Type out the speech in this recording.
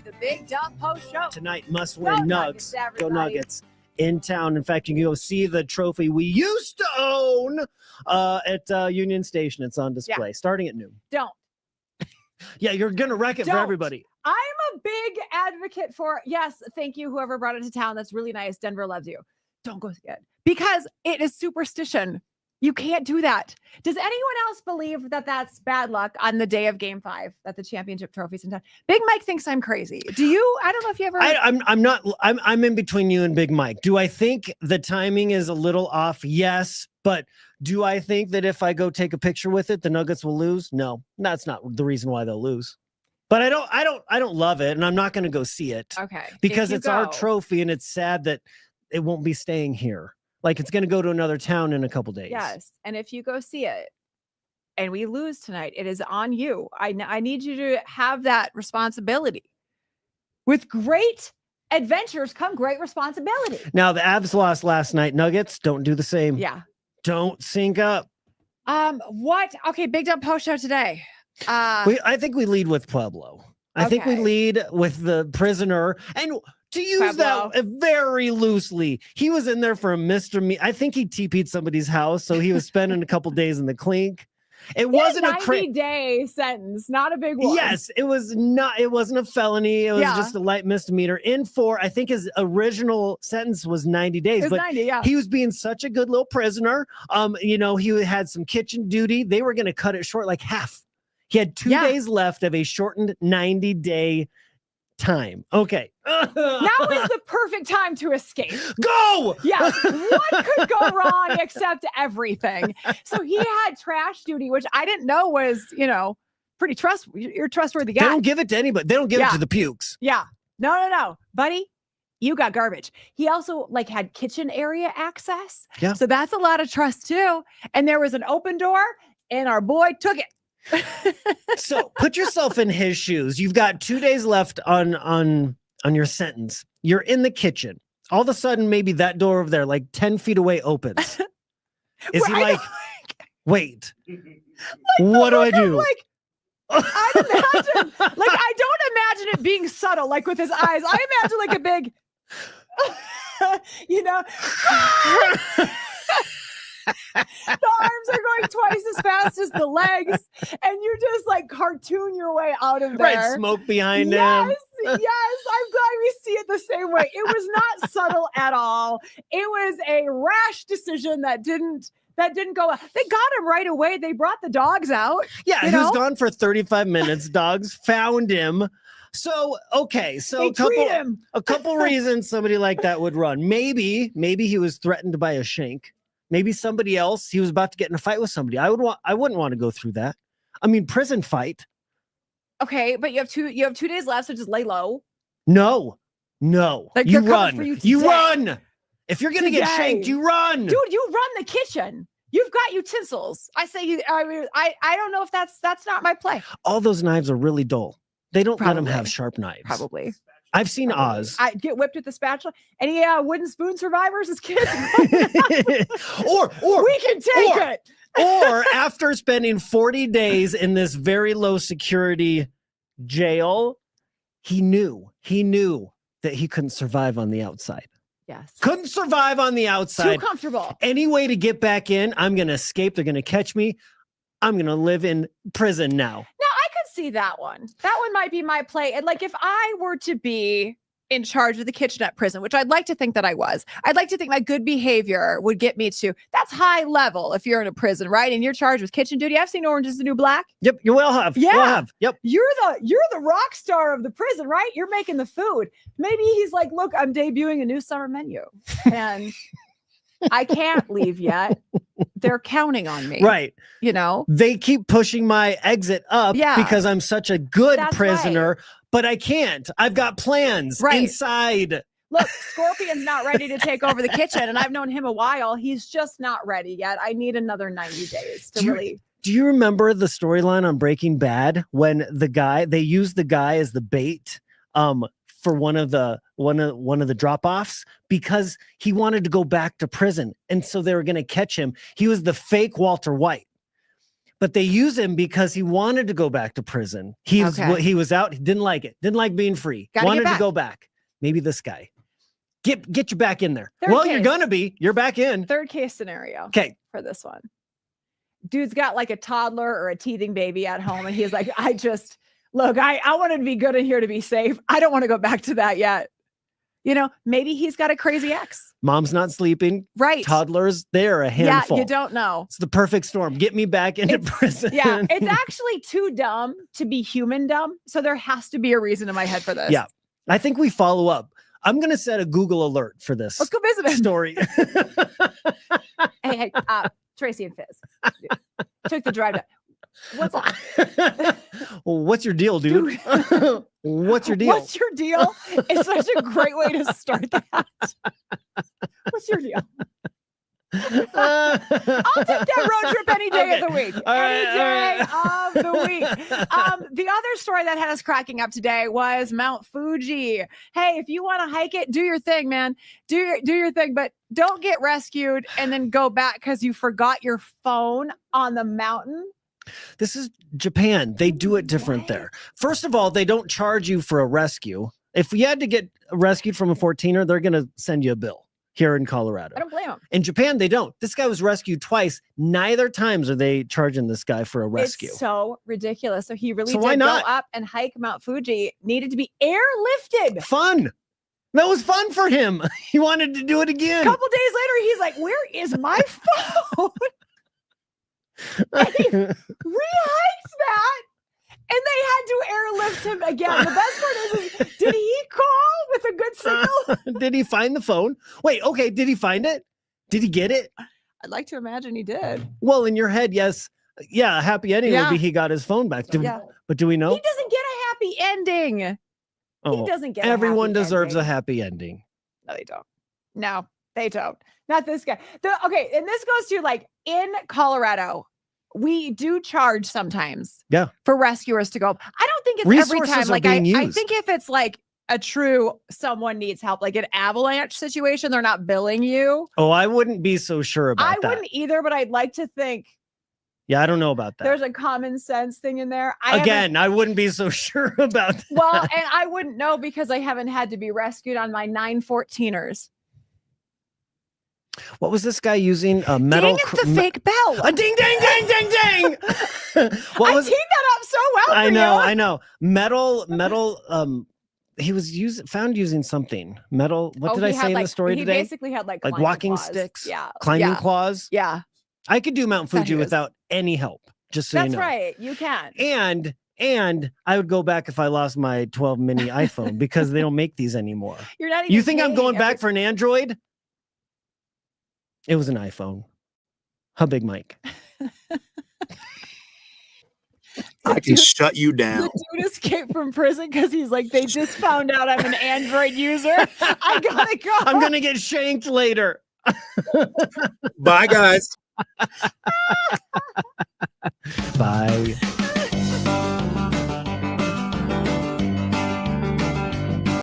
the Big Dumb Post Show. Tonight, must-win Nuggets. Go Nuggets. In town. In fact, you can go see the trophy we used to own at Union Station. It's on display starting at noon. Don't. Yeah, you're going to wreck it for everybody. I'm a big advocate for, yes, thank you, whoever brought it to town. That's really nice. Denver loves you. Don't go see it because it is superstition. You can't do that. Does anyone else believe that that's bad luck on the day of Game 5, that the championship trophy's in town? Big Mike thinks I'm crazy. Do you? I don't know if you ever. I'm not. I'm in between you and Big Mike. Do I think the timing is a little off? Yes, but do I think that if I go take a picture with it, the Nuggets will lose? No, that's not the reason why they'll lose. But I don't love it, and I'm not going to go see it. Okay, because it's our trophy, and it's sad that it won't be staying here. Like it's going to go to another town in a couple days. Yes. And if you go see it and we lose tonight, it is on you. I need you to have that responsibility. With great adventures come great responsibility. Now, the Avs lost last night. Nuggets, don't do the same. Yeah. Don't sync up. What? Okay, Big Dumb Post Show today. I think we lead with Pueblo. I think we lead with the prisoner. And to use that very loosely, he was in there for a misdemeanor. I think he TP'd somebody's house, so he was spending a couple days in the clink. It wasn't a 90-day sentence, not a big one. Yes, it was not. It wasn't a felony. It was just a light misdemeanor. I think his original sentence was 90 days. It was 90, yeah. He was being such a good little prisoner. He had some kitchen duty. They were going to cut it short, like half. He had 2 days left of a shortened 90-day time. Okay. Now is the perfect time to escape. Go! Yes. What could go wrong except everything? So he had trash duty, which I didn't know was, pretty trustworthy. You're a trustworthy guy. They don't give it to anybody. They don't give it to the pukes. Yeah. No. Buddy, you got garbage. He also had kitchen area access. Yeah. So that's a lot of trust too. And there was an open door and our boy took it. So put yourself in his shoes. You've got 2 days left on your sentence. You're in the kitchen. All of a sudden, maybe that door over there, like 10 feet away, opens. Is he like, wait, what do I do? I imagine, I don't imagine it being subtle, like with his eyes. I imagine like a big, the arms are going twice as fast as the legs, and you just cartoon your way out of there. Right, smoke behind him. Yes, I'm glad we see it the same way. It was not subtle at all. It was a rash decision that didn't go well. They got him right away. They brought the dogs out. Yeah, he was gone for 35 minutes. Dogs found him. So, okay. So a couple reasons somebody like that would run. Maybe he was threatened by a shank. Maybe somebody else, he was about to get in a fight with somebody. I wouldn't want to go through that. I mean, prison fight. Okay, but you have 2 days left, so just lay low. No. You run. You run. If you're gonna get shanked, you run. Dude, you run the kitchen. You've got utensils. I say I don't know if that's not my play. All those knives are really dull. They don't let them have sharp knives. Probably. I've seen Oz. I get whipped with the spatula. Any wooden spoon survivors as kids? or we can take it. Or after spending 40 days in this very low security jail, he knew that he couldn't survive on the outside. Yes. Couldn't survive on the outside. Too comfortable. Any way to get back in, I'm going to escape. They're going to catch me. I'm going to live in prison now. See that one. That one might be my play. And if I were to be in charge of the kitchen at prison, which I'd like to think that I was, I'd like to think my good behavior would get me to, that's high level if you're in a prison, right? And you're charged with kitchen duty. I've seen Orange is the New Black. Yep, you will have. Yeah. Will have. Yep. You're the rock star of the prison, right? You're making the food. Maybe he's like, look, I'm debuting a new summer menu and I can't leave yet. They're counting on me. Right. They keep pushing my exit up because I'm such a good prisoner, but I can't. I've got plans inside. Look, Scorpion's not ready to take over the kitchen, and I've known him a while. He's just not ready yet. I need another 90 days to really. Do you remember the storyline on Breaking Bad when they used the guy as the bait for one of the drop-offs because he wanted to go back to prison, and so they were going to catch him. He was the fake Walter White. but they use him because he wanted to go back to prison. He was out. He didn't like it. Didn't like being free. Wanted to go back. Maybe this guy. Get you back in there. You're gonna be. You're back in. Third case scenario. Okay. For this one. Dude's got like a toddler or a teething baby at home, and he's like, I wanted to be good in here to be safe. I don't want to go back to that yet. You know, maybe he's got a crazy ex. Mom's not sleeping. Right. Toddlers, they're a handful. Yeah, you don't know. It's the perfect storm. Get me back into prison. Yeah, it's actually too dumb to be human dumb. So there has to be a reason in my head for this. Yeah, I think we follow up. I'm going to set a Google alert for this. Let's go visit him. Story. hey, Tracy and Fizz. Took the drive down. What's up? Well, what's your deal, dude? What's your deal? What's your deal? It's such a great way to start that. What's your deal? I'll take that road trip any day of the week. Any day of the week. The other story that had us cracking up today was Mount Fuji. Hey, if you want to hike it, do your thing, man. Do your thing, but don't get rescued and then go back because you forgot your phone on the mountain. This is Japan. They do it different there. First of all, they don't charge you for a rescue. If you had to get rescued from a 14er, they're going to send you a bill here in Colorado. I don't blame them. In Japan, they don't. This guy was rescued twice. Neither times are they charging this guy for a rescue. It's so ridiculous. So he really did why not? go up and hike Mount Fuji. Needed to be airlifted. Fun. That was fun for him. He wanted to do it again. A couple days later, he's like, where is my phone? And he re-hiked that, and they had to airlift him again. The best part is did he call with a good signal? Did he find the phone? Wait, okay, did he find it? Did he get it? I'd like to imagine he did. Well, in your head, yes. Yeah, a happy ending would be he got his phone back. But do we know? He doesn't get a happy ending. Oh, he doesn't get everyone a happy deserves ending. a happy ending. No, they don't. No, they don't. Not this guy. Okay, and this goes to like in Colorado, we do charge sometimes for rescuers to go. I don't think it's Resources every time. are Like being I used. think if it's like a true someone needs help, like an avalanche situation, they're not billing you. Oh, I wouldn't be so sure about that. I wouldn't either, but I'd like to think Yeah, I don't know about that. there's a common sense thing in there. I wouldn't be so sure about that. Well, and I wouldn't know because I haven't had to be rescued on my 914ers. What was this guy using? A metal. Ding, it's the fake bell. A ding, ding, ding, ding, ding. I teed that up so well for I know. Metal. He was found using something. Metal. What did I say in the story today? He basically had like walking claws. sticks. Yeah. Climbing claws. Yeah. I could do Mount Fuji without any help. Just so you know. That's right. You can. And I would go back if I lost my 12 mini iPhone because they don't make these anymore. You're not even You think I'm going back for an Android? It was an iPhone. How big, Mike? I can shut you down. The dude escaped from prison because he's like, they just found out I'm an Android user. I gotta go. I'm gonna get shanked later. Bye, guys. Bye.